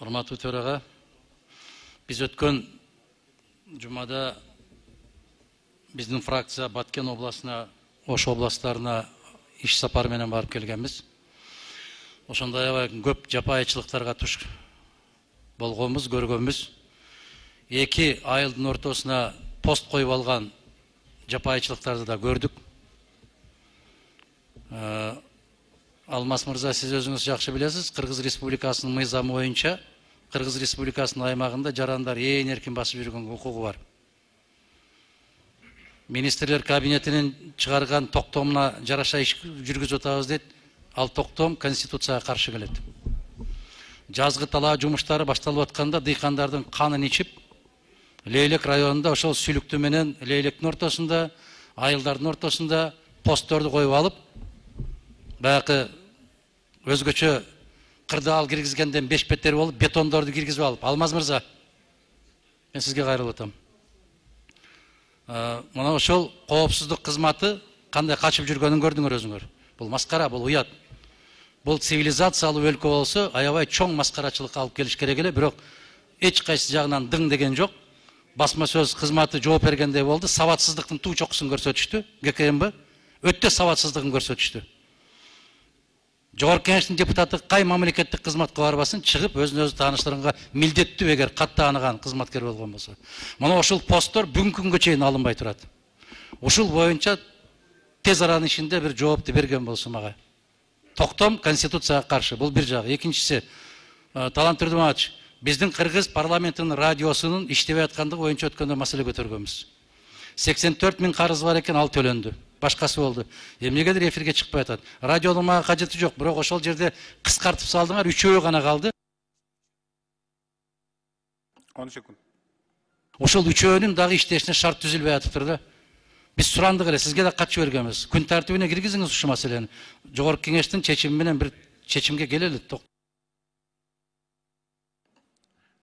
Урматтуу төраға, біз өткен жұмада біздің фракция Баткен обласына, Ош областарына иш сапарменен барып келгенбіз. Ошондой көп жапайычылыктарга туш болгонбуз, көргөнбүз. 2 айылдын ортосуна пост коюп алган жапайычылыктарды да көрдүк. Алмаз мырза, сиз өзүңүз жакшы билесиз, Кыргыз Республикасынын мыйзамы боюнча Кыргыз Республикасынын аймагында жарандар ээн эркин басып жүргөнгө укугу бар. Министрлер кабинетинин чыгарган токтомуна жараша иш жүргүзүп атабыз дейт. Ал токтом Конституцияга каршы келет. Жазгы талаа жумуштары башталып атканда дыйкандардын канын ичип, Лейлек районунда ошол Сүлүктүү менен Лейлектин ортосунда, айылдардын ортосунда постторду коюп алып, баягы өзгөчө кырдаал киргизгенден 5 беттер болуп, бетондорду киргизип алып, Алмаз мырза, мен сизге кайрылып атам. Мына ошол коопсуздук кызматы кандай качып жүргөнүн көрдүңөр өзүңөр. Бул маскара, бул уят. Бул цивилизациялуу өлкө болсо, аябай чоң маскарачылыкка алып келиш керек эле, бирок эч кайсы жагынан дың деген жок. Басма сөз кызматы жооп бергендей болду. Сабатсыздыктын туу чокусун көрсөтүштү. ГКМБ өтө сабатсыздыгын көрсөтүштү. Жогорку Кеңештин депутаты кай мамлекеттик кызматка барбасын, чыгып өзүн өзү тааныштырганга милдеттүү эгер катты тааныган кызматкер болгон болсо. Мына ошол посттор бүгүнкү күнгө чейин алынбай турат. Ушул боюнча тез аранын ичинде бир жоопту берген болсун мага. Токтом Конституцияга каршы. Бул бир жагы. Экинчиси, Талант Түрдүматович, биздин Кыргыз парламентинин радиосунун иштебей аткандыгы боюнча өткөндө маселе көтөргөнбүз. 84 000 карыз бар экен, ал төлөндү. Башкасы болду. Эмнегедир эфирге чыкпай атат. Радионун мага кажети жок, бирок ошол жерде кыскартып салдыңар, 3-өө гана калды. 10 секунд. Ошол 3-өөнүн дагы иштешине шарт түзүлбөй атыптыр да. Биз сурандык эле, сизге да катчы бергенбиз. Күн тартибине киргизиңиз ушул маселени. Жогорку Кеңештин чечими менен бир чечимге келели.